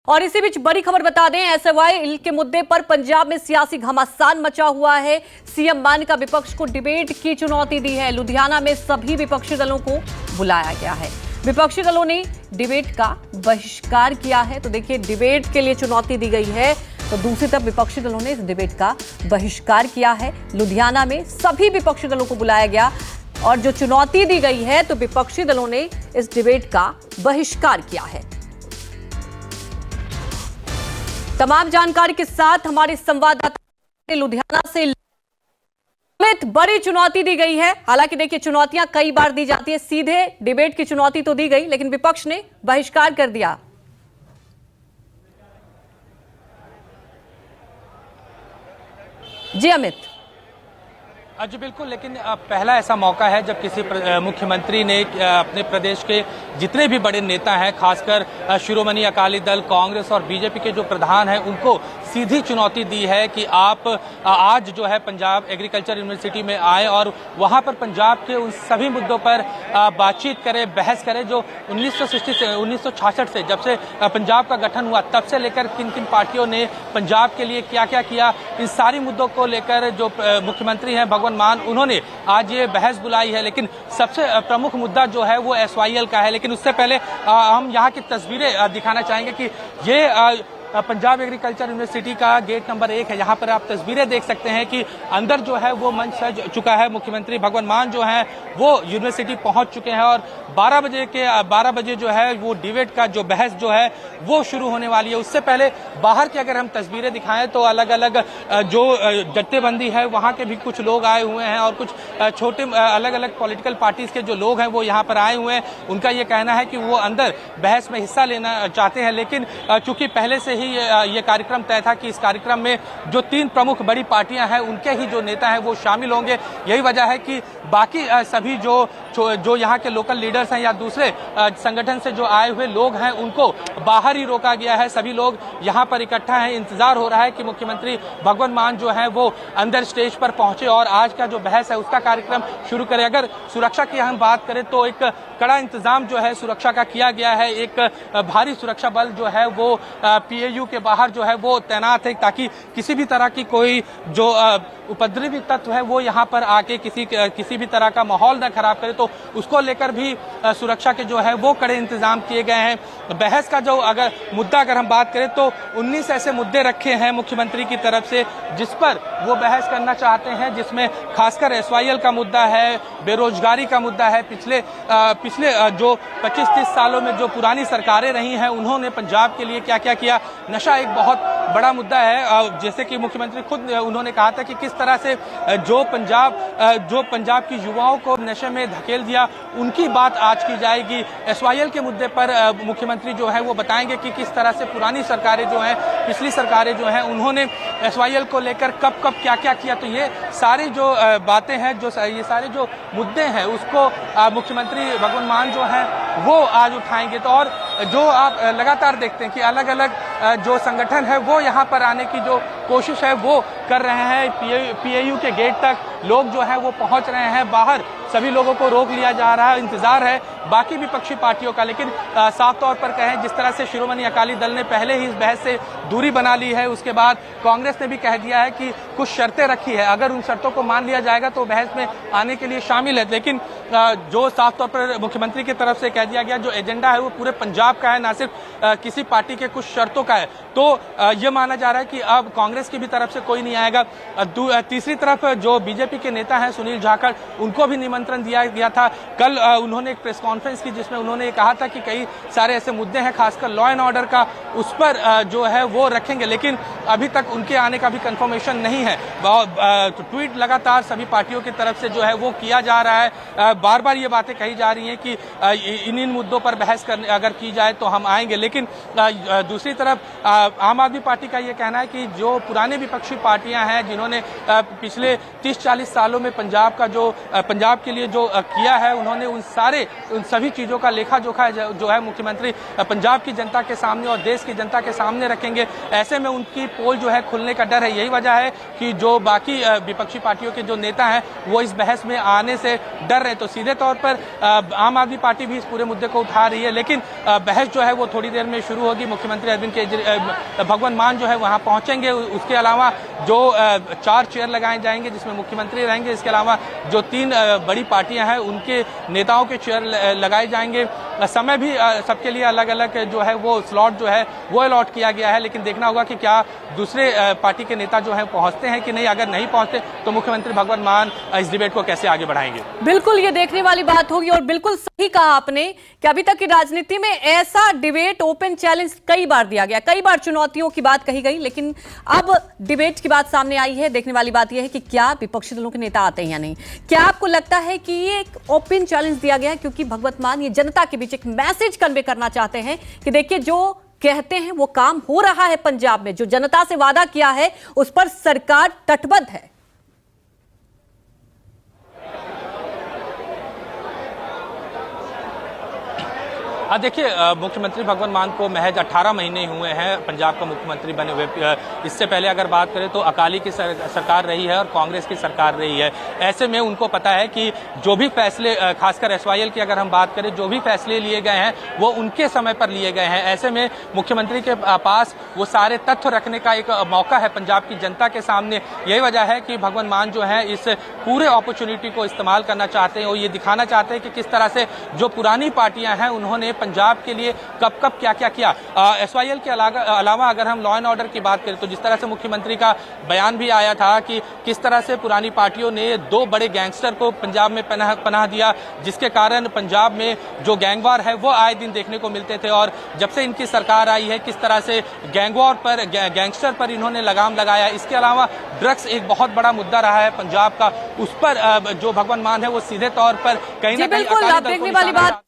और इसी बीच बड़ी खबर बता दें, एसवाई के मुद्दे पर पंजाब में सियासी घमासान मचा हुआ है। सीएम मान का विपक्ष को डिबेट की चुनौती दी है। लुधियाना में सभी विपक्षी दलों को बुलाया गया है। विपक्षी दलों ने डिबेट का बहिष्कार किया है। तो देखिए, डिबेट के लिए चुनौती दी गई है, तो दूसरी तरफ विपक्षी दलों ने इस डिबेट का बहिष्कार किया है। लुधियाना में सभी विपक्षी दलों को बुलाया गया और जो चुनौती दी गई है, तो विपक्षी दलों ने इस डिबेट का बहिष्कार किया है। तमाम जानकारी के साथ हमारे संवाददाता लुधियाना से बड़ी चुनौती दी गई है। हालांकि देखिए, चुनौतियां कई बार दी जाती है, सीधे डिबेट की चुनौती तो दी गई, लेकिन विपक्ष ने बहिष्कार कर दिया। जी अमित। जी बिल्कुल, लेकिन पहला ऐसा मौका है जब किसी मुख्यमंत्री ने अपने प्रदेश के जितने भी बड़े नेता हैं, खासकर शिरोमणि अकाली दल, कांग्रेस और बीजेपी के जो प्रधान हैं, उनको सीधी चुनौती दी है कि आप आज जो है पंजाब एग्रीकल्चर यूनिवर्सिटी में आए और वहां पर पंजाब के उन सभी मुद्दों पर बातचीत करें, बहस करें जो 1966 से जब से पंजाब का गठन हुआ तब से लेकर किन किन पार्टियों ने पंजाब के लिए क्या क्या किया, इन सारी मुद्दों को लेकर जो मुख्यमंत्री हैं भगवंत मान, उन्होंने आज ये बहस बुलाई है। लेकिन सबसे प्रमुख मुद्दा जो है वो एसवाईएल का है। लेकिन उससे पहले हम यहाँ की तस्वीरें दिखाना चाहेंगे कि ये पंजाब एग्रीकल्चर यूनिवर्सिटी का गेट नंबर 1 है। यहाँ पर आप तस्वीरें देख सकते हैं कि अंदर जो है वो मंच सज चुका है। मुख्यमंत्री भगवंत मान जो है वो यूनिवर्सिटी पहुंच चुके हैं और 12 बजे जो है वो डिबेट का जो बहस जो है वो शुरू होने वाली है। उससे पहले बाहर की अगर हम तस्वीरें दिखाएं तो अलग अलग जो जत्थेबंदी है वहाँ के भी कुछ लोग आए हुए हैं और कुछ छोटे अलग अलग पॉलिटिकल पार्टीज के जो लोग हैं वो यहाँ पर आए हुए हैं। उनका ये कहना है कि वो अंदर बहस में हिस्सा लेना चाहते हैं, लेकिन चूंकि पहले से ही ये कार्यक्रम तय था कि इस कार्यक्रम में जो 3 प्रमुख बड़ी पार्टियां हैं उनके ही जो नेता हैं वो शामिल होंगे। यही वजह है कि बाकी सभी जो यहाँ के लोकल लीडर्स हैं या दूसरे संगठन से जो आए हुए लोग हैं उनको बाहर ही रोका गया है। सभी लोग यहाँ पर इकट्ठा हैं। इंतजार हो रहा है कि मुख्यमंत्री भगवंत मान जो है वो अंदर स्टेज पर पहुंचे और आज का जो बहस है उसका कार्यक्रम शुरू करें। अगर सुरक्षा की हम बात करें तो एक कड़ा इंतजाम जो है सुरक्षा का किया गया है। एक भारी सुरक्षा बल जो है वो पीएयू के बाहर जो है वो तैनात है ताकि किसी भी तरह की कोई जो उपद्रवी तत्व है वो यहाँ पर आके किसी भी तरह का माहौल न खराब करे, तो उसको लेकर भी सुरक्षा के जो है वो कड़े इंतजाम किए गए हैं। बहस का जो अगर हम बात करें तो 19 ऐसे मुद्दे रखे हैं मुख्यमंत्री की तरफ से जिस पर वो बहस करना चाहते हैं, जिसमें खासकर एसवाईएल का मुद्दा है, बेरोजगारी का मुद्दा है। पिछले जो 25-30 सालों में जो पुरानी सरकारें रही हैं उन्होंने पंजाब के लिए क्या क्या किया। नशा एक बहुत बड़ा मुद्दा है। जैसे कि मुख्यमंत्री खुद उन्होंने कहा था कि किस तरह से जो पंजाब की युवाओं को नशे में धकेल दिया, उनकी बात आज की जाएगी। एसवाईएल के मुद्दे पर मुख्यमंत्री जो है वो बताएंगे कि किस तरह से पुरानी सरकारें जो हैं, पिछली सरकारें जो हैं, उन्होंने एसवाईएल को लेकर कब क्या क्या किया। तो ये सारी जो बातें हैं, ये सारे जो मुद्दे हैं उसको मुख्यमंत्री भगवंत मान जो है वो आज उठाएंगे। तो और जो आप लगातार देखते हैं कि अलग अलग जो संगठन है वो यहाँ पर आने की जो कोशिश है वो कर रहे हैं। पीएयू के गेट तक लोग जो है वो पहुंच रहे हैं। बाहर सभी लोगों को रोक लिया जा रहा है। इंतजार है बाकी विपक्षी पार्टियों का। लेकिन साफ तौर पर कहें, जिस तरह से शिरोमणि अकाली दल ने पहले ही इस बहस से दूरी बना ली है, उसके बाद कांग्रेस ने भी कह दिया है कि कुछ शर्तें रखी है, अगर उन शर्तों को मान लिया जाएगा तो बहस में आने के लिए शामिल है। लेकिन जो साफ तौर पर मुख्यमंत्री की तरफ से कह दिया गया, जो एजेंडा है वो पूरे पंजाब का है, ना सिर्फ किसी पार्टी के कुछ शर्तों का है। तो ये माना जा रहा है कि अब कांग्रेस की भी तरफ से कोई नहीं आएगा। तीसरी तरफ जो बीजेपी के नेता हैं सुनील जाखड़, उनको भी निमंत्रण दिया गया था। कल उन्होंने एक प्रेस कॉन्फ्रेंस की जिसमें उन्होंने कहा था कि कई सारे ऐसे मुद्दे हैं, खासकर लॉ एंड ऑर्डर का, उस पर जो है वो रखेंगे। लेकिन अभी तक उनके आने का भी कंफर्मेशन नहीं है। ट्वीट लगातार सभी पार्टियों की तरफ से जो है वो किया जा रहा है। बार बार ये बातें कही जा रही हैं कि इन मुद्दों पर बहस करने अगर की जाए तो हम आएंगे। लेकिन दूसरी तरफ आम आदमी पार्टी का ये कहना है कि जो पुराने विपक्षी पार्टियां हैं जिन्होंने पिछले 30-40 सालों में पंजाब के लिए जो किया है, उन्होंने उन सभी चीजों का लेखा जोखा जो है मुख्यमंत्री पंजाब की जनता के सामने और देश की जनता के सामने रखेंगे। ऐसे में उनकी पोल जो है खुलने का डर है। यही वजह है कि जो बाकी विपक्षी पार्टियों के जो नेता हैं वो इस बहस में आने से डर रहे। तो सीधे तौर पर आम आदमी पार्टी भी इस पूरे मुद्दे को उठा रही है, लेकिन बहस जो है वो थोड़ी देर में शुरू होगी। मुख्यमंत्री अरविंद केजरीवाल भगवंत मान जो है वहां पहुंचेंगे। उसके अलावा जो 4 चेयर लगाए जाएंगे जिसमें मुख्यमंत्री रहेंगे, इसके अलावा जो 3 बड़ी पार्टियां हैं उनके नेताओं के चेयर लगाए जाएंगे। समय भी सबके लिए अलग अलग जो है वो स्लॉट जो है वो अलॉट किया गया है, लेकिन देखना होगा कि क्या दूसरे पार्टी के नेता जो है पहुंचते हैं कि नहीं। अगर नहीं पहुंचते तो मुख्यमंत्री भगवंत मान इस डिबेट को कैसे आगे बढ़ाएंगे। बिल्कुल ये देखने वाली बात होगी। और बिल्कुल सही कहा आपने कि अभी तक की राजनीति में ऐसा डिबेट ओपन चैलेंज कई बार दिया गया, कई बार चुनौतियों की बात कही गई, लेकिन अब डिबेट की बात सामने आई है। देखने वाली बात यह है कि क्या विपक्षी दलों के नेता आते हैं या नहीं। क्या आपको लगता है कि ये एक ओपन चैलेंज दिया गया है क्योंकि भगवंत मान ये जनता के बीच एक मैसेज कन्वे करना चाहते हैं कि देखिए जो कहते हैं वो काम हो रहा है पंजाब में, जो जनता से वादा किया है उस पर सरकार तटबद्ध है। देखिए, मुख्यमंत्री भगवंत मान को महज 18 महीने हुए हैं पंजाब का मुख्यमंत्री बने हुए। इससे पहले अगर बात करें तो अकाली की सरकार रही है और कांग्रेस की सरकार रही है। ऐसे में उनको पता है कि जो भी फैसले, खासकर SYL की अगर हम बात करें, जो भी फैसले लिए गए हैं वो उनके समय पर लिए गए हैं। ऐसे में मुख्यमंत्री के पास वो सारे तथ्य रखने का एक मौका है पंजाब की जनता के सामने। यही वजह है कि भगवंत मान जो है इस पूरे अपॉर्चुनिटी को इस्तेमाल करना चाहते हैं और ये दिखाना चाहते हैं कि किस तरह से जो पुरानी पार्टियां हैं उन्होंने पंजाब के लिए कब कब क्या क्या किया। SYL के अलावा अगर हम लॉ एंड ऑर्डर की बात करें तो जिस तरह से मुख्यमंत्री का बयान भी आया था कि किस तरह से पुरानी पार्टियों ने 2 बड़े गैंगस्टर को पंजाब में पनाह दिया, जिसके कारण पंजाब में जो गैंगवार है वो आए दिन देखने को मिलते थे। और जब से इनकी सरकार आई है किस तरह से गैंगवार पर, गैंगस्टर पर इन्होंने लगाम लगाया। इसके अलावा ड्रग्स एक बहुत बड़ा मुद्दा रहा है पंजाब का, उस पर जो भगवंत मान है वो सीधे तौर पर कहीं ना कहीं देखने वाली बात